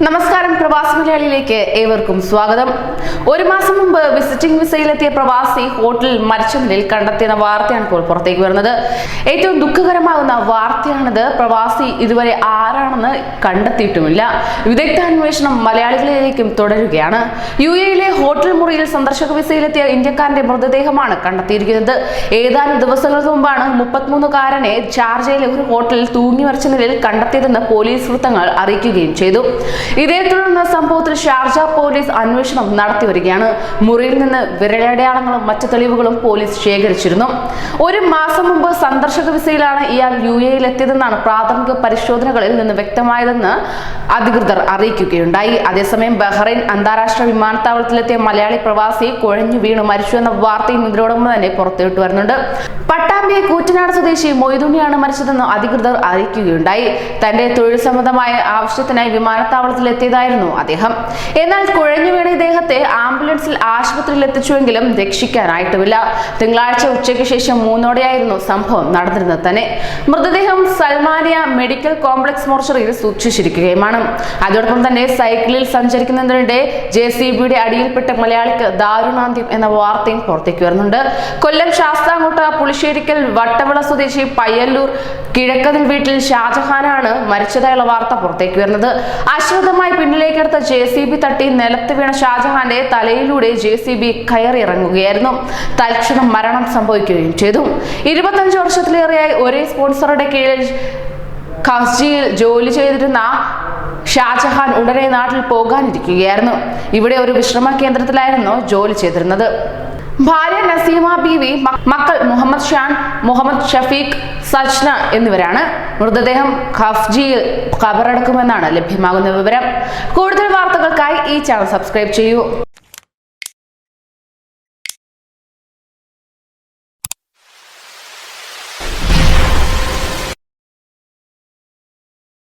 നമസ്കാരം, പ്രവാസി മലയാളിയിലേക്ക് ഏവർക്കും സ്വാഗതം. ഒരു മാസം മുമ്പ് വിസിറ്റിംഗ് വിസയിലെത്തിയ പ്രവാസി ഹോട്ടലിൽ മരിച്ച നിലയിൽ കണ്ടെത്തിയ വാർത്തയാണ് ഇപ്പോൾ പുറത്തേക്ക് വരുന്നത്. ഏറ്റവും ദുഃഖകരമാകുന്ന വാർത്തയാണിത്. പ്രവാസി ഇതുവരെ ആരാണെന്ന് കണ്ടെത്തിയിട്ടുമില്ല. വിദഗ്ധാന്വേഷണം മലയാളികളിലേക്കും തുടരുകയാണ്. UAE ഹോട്ടൽ മുറിയിൽ സന്ദർശക വിസയിലെത്തിയ ഇന്ത്യക്കാരന്റെ മൃതദേഹമാണ് കണ്ടെത്തിയിരിക്കുന്നത്. ഏതാനും ദിവസങ്ങൾക്ക് മുമ്പാണ് 33-കാരനെ ഷാർജയിലെ ഒരു ഹോട്ടലിൽ തൂങ്ങി മരിച്ച നിലയിൽ കണ്ടെത്തിയതെന്ന് പോലീസ് വൃത്തങ്ങൾ അറിയിക്കുകയും ചെയ്തു. ഇതേ തുടർന്ന് സംഭവത്തിൽ ഷാർജ പോലീസ് അന്വേഷണം നടത്തി വരികയാണ്. മുറിയിൽ നിന്ന് വിരലടയാളങ്ങളും മറ്റു തെളിവുകളും പോലീസ് ശേഖരിച്ചിരുന്നു. ഒരു മാസം മുമ്പ് സന്ദർശക വിസയിലാണ് ഇയാൾ UAE എത്തിയതെന്നാണ് പ്രാഥമിക പരിശോധനകളിൽ നിന്ന് വ്യക്തമായതെന്ന് അധികൃതർ അറിയിക്കുകയുണ്ടായി. അതേസമയം ബഹ്റൈൻ അന്താരാഷ്ട്ര വിമാനത്താവളത്തിലെത്തിയ മലയാളി പ്രവാസി കുഴഞ്ഞു വീണു മരിച്ചു എന്ന വാർത്തയും ഇതിനോടൊപ്പം തന്നെ പുറത്തുവിട്ടു വരുന്നുണ്ട്. പട്ടാമ്പി കൂറ്റനാട് സ്വദേശി മൊയ്തുണ്ണിയാണ് മരിച്ചതെന്ന് അധികൃതർ അറിയിക്കുകയുണ്ടായി. തന്റെ തൊഴിൽ സംബന്ധമായ ആവശ്യത്തിനായി വിമാനത്താവളത്തിലെത്തിയതായിരുന്നു അദ്ദേഹം. എന്നാൽ കുഴഞ്ഞു വീണ ഇദ്ദേഹത്തെ ആംബുലൻസിൽ ആശുപത്രിയിൽ എത്തിച്ചുവെങ്കിലും രക്ഷിക്കാനായിട്ടുമില്ല. തിങ്കളാഴ്ച ഉച്ചയ്ക്ക് ശേഷം 3:00-ഓടെയായിരുന്നു സംഭവം നടന്നിരുന്നത് തന്നെ. മൃതദേഹം സൽമാനിയ മെഡിക്കൽ കോംപ്ലക്സ് മോർച്ചറിയിൽ സൂക്ഷിച്ചിരിക്കുകയുമാണ്. അതോടൊപ്പം തന്നെ സൈക്കിളിൽ സഞ്ചരിക്കുന്നതിനിടെ JCBയുടെ അടിയിൽപ്പെട്ട മലയാളിക്ക് ദാരുണാന്ത്യം എന്ന വാർത്തയും പുറത്തേക്ക് വരുന്നുണ്ട്. കൊല്ലം ശാസ്താംകോട്ട പുളിശ്ശേരിക്കൽ വട്ടവിള സ്വദേശി പയ്യല്ലൂർ കിഴക്കതിൽ വീട്ടിൽ ഷാജഹാനാണ് മരിച്ചതായുള്ള വാർത്ത പുറത്തേക്ക് വരുന്നത്. അശ്രദ്ധമായി പിന്നിലേക്കെടുത്ത JCB തട്ടി നിലത്ത് വീണ ഷാജഹാന്റെ തലയിലൂടെ JCB കയറിയിറങ്ങുകയായിരുന്നു. തൽക്ഷണം മരണം സംഭവിക്കുകയും ചെയ്തു. 25 വർഷത്തിലേറെയായി ഒരേ സ്പോൺസറുടെ കീഴിൽ ഖസ്ജിയിൽ ജോലി ചെയ്തിരുന്ന ഷാജഹാൻ ഉടനെ നാട്ടിൽ പോകാനിരിക്കുകയായിരുന്നു. ഇവിടെ ഒരു വിശ്രമ കേന്ദ്രത്തിലായിരുന്നു ജോലി ചെയ്തിരുന്നത്. ഭാര്യ നസീമ ബീവി, മക്കൾ മുഹമ്മദ് ഷാൻ, മുഹമ്മദ് ഷഫീഖ്, സജ്ന എന്നിവരാണ്. മൃതദേഹം ഖസ്ജിയിൽ ഖബറടക്കുമെന്നാണ് ലഭ്യമാകുന്ന വിവരം. കൂടുതൽ വാർത്തകൾക്കായി ഈ ചാനൽ സബ്സ്ക്രൈബ് ചെയ്യൂ.